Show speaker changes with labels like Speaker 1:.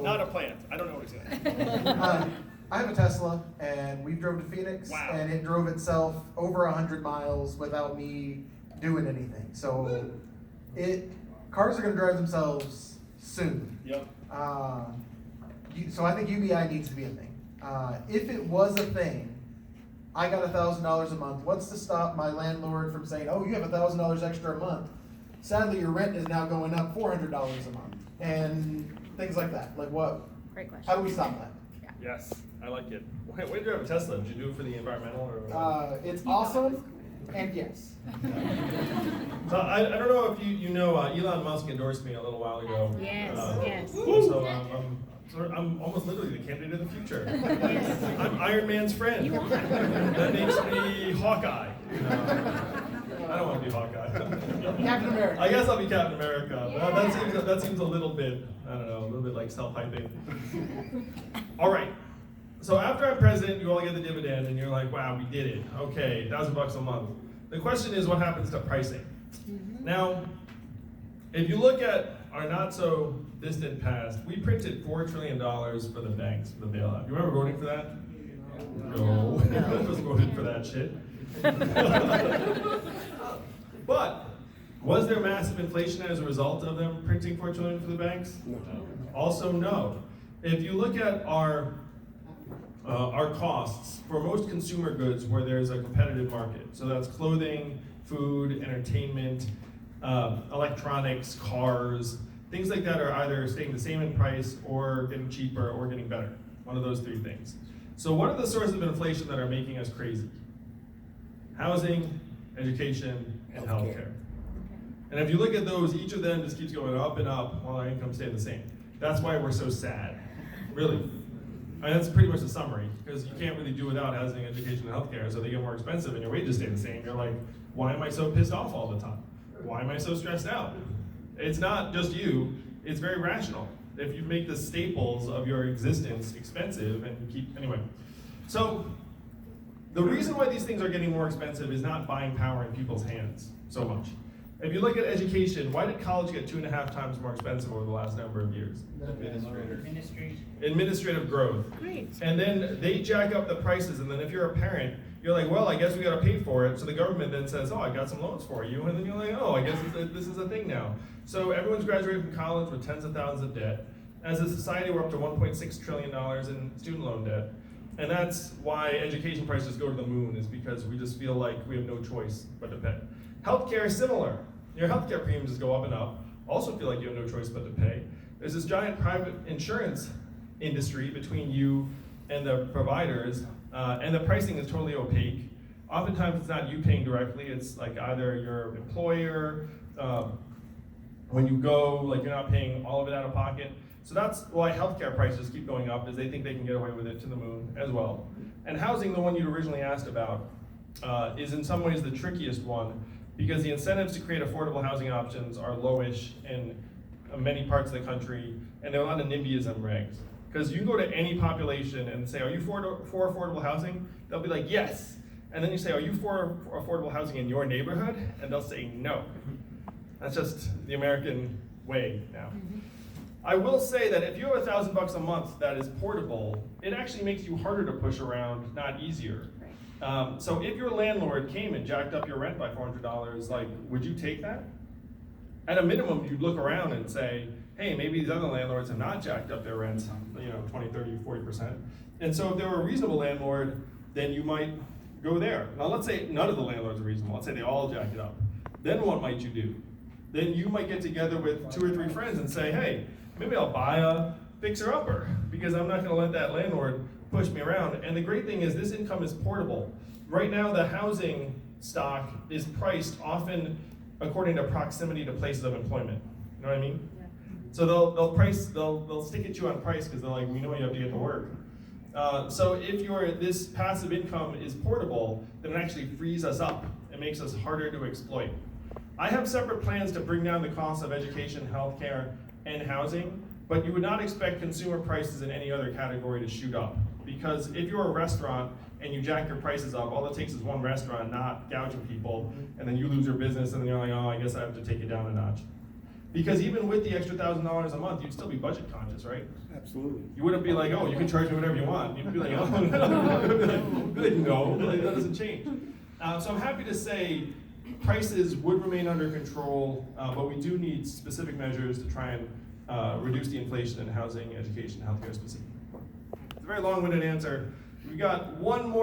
Speaker 1: Not a plant. I don't know what he's saying.
Speaker 2: I have a Tesla, and we drove to Phoenix,
Speaker 1: Wow.
Speaker 2: and it drove itself over 100 miles without me doing anything. So, cars are going to drive themselves soon.
Speaker 1: Yep.
Speaker 2: So I think UBI needs to be a thing. If it was a thing, I got $1,000 a month. What's to stop my landlord from saying, "Oh, you have $1,000 extra a month"? Sadly, your rent is now going up $400 a month, and things like that. Like what?
Speaker 3: Great question.
Speaker 2: How do we stop that?
Speaker 1: Yes, I like it. Why did you have a Tesla? Did you do it for the environmental or?
Speaker 2: It's awesome, and yes.
Speaker 4: So I don't know if you know, Elon Musk endorsed me a little while ago.
Speaker 3: Yes, yes.
Speaker 4: So I'm almost literally the candidate of the future. I'm Iron Man's friend.
Speaker 3: You are.
Speaker 4: That makes me Hawkeye. I don't want to be Hawkeye.
Speaker 2: Captain America.
Speaker 4: I guess I'll be Captain America. But that seems a little bit, I don't know, a little bit like self-hyping. All right. So after I'm president, you all get the dividend, and you're like, wow, we did it. Okay, $1,000 a month. The question is, what happens to pricing? Now, if you look at our not so distant past, we printed $4 trillion for the banks, for the bailout. You remember voting for that? No. I was voting for that shit. But was there massive inflation as a result of them printing $4 trillion for the banks? No. Also, no. If you look at our costs for most consumer goods where there's a competitive market, so that's clothing, food, entertainment, electronics, cars, things like that are either staying the same in price or getting cheaper or getting better. One of those three things. So what are the sources of inflation that are making us crazy? Housing, education, and healthcare. And if you look at those, each of them just keeps going up and up while our incomes stay the same. That's why we're so sad, really. I mean, that's pretty much the summary, because you can't really do without housing, education, and healthcare, so they get more expensive and your wages stay the same. You're like, why am I so pissed off all the time? Why am I so stressed out? It's not just you, it's very rational. If you make the staples of your existence expensive and anyway. So, the reason why these things are getting more expensive is not buying power in people's hands so much. If you look at education, why did college get 2.5 times more expensive over the last number of years? Administrative growth.
Speaker 3: Great.
Speaker 4: And then they jack up the prices, and then if you're a parent, you're like, well, I guess we gotta pay for it. So the government then says, oh, I got some loans for you. And then you're like, oh, I guess this is a thing now. So everyone's graduating from college with tens of thousands of debt. As a society, we're up to $1.6 trillion in student loan debt. And that's why education prices go to the moon, is because we just feel like we have no choice but to pay. Healthcare is similar. Your healthcare premiums just go up and up. Also feel like you have no choice but to pay. There's this giant private insurance industry between you and the providers, and the pricing is totally opaque. Oftentimes it's not you paying directly, it's like either your employer, when you go, like you're not paying all of it out of pocket. So that's why healthcare prices keep going up, is they think they can get away with it to the moon as well. And housing, the one you originally asked about, is in some ways the trickiest one, because the incentives to create affordable housing options are lowish in many parts of the country, and there are a lot of NIMBYism regs. Because you can go to any population and say, are you for affordable housing? They'll be like, yes. And then you say, are you for affordable housing in your neighborhood? And they'll say, no. That's just the American way now. I will say that if you have $1,000 a month that is portable, it actually makes you harder to push around, not easier. So if your landlord came and jacked up your rent by $400, like, would you take that? At a minimum, you'd look around and say, hey, maybe these other landlords have not jacked up their rents, 20, 30, 40%. And so if they were a reasonable landlord, then you might go there. Now let's say none of the landlords are reasonable. Let's say they all jack it up. Then what might you do? Then you might get together with 2 or 3 friends and say, hey, maybe I'll buy a fixer-upper, because I'm not gonna let that landlord push me around. And the great thing is this income is portable. Right now, the housing stock is priced often according to proximity to places of employment. You know what I mean? Yeah. So they'll stick at you on price because they're like, we know you have to get to work. So if this passive income is portable, then it actually frees us up. It makes us harder to exploit. I have separate plans to bring down the cost of education, healthcare, and housing, but you would not expect consumer prices in any other category to shoot up. Because if you're a restaurant and you jack your prices up, all it takes is one restaurant not gouging people, and then you lose your business, and then you're like, oh, I guess I have to take it down a notch. Because even with the extra $1,000 a month, you'd still be budget conscious, right?
Speaker 3: Absolutely.
Speaker 4: You wouldn't be like, oh, you can charge me whatever you want. You'd be like, oh, no. You'd be like, good, no, like, that doesn't change. So I'm happy to say prices would remain under control, but we do need specific measures to try and reduce the inflation in housing, education, healthcare specifically. It's a very long-winded answer. We've got one more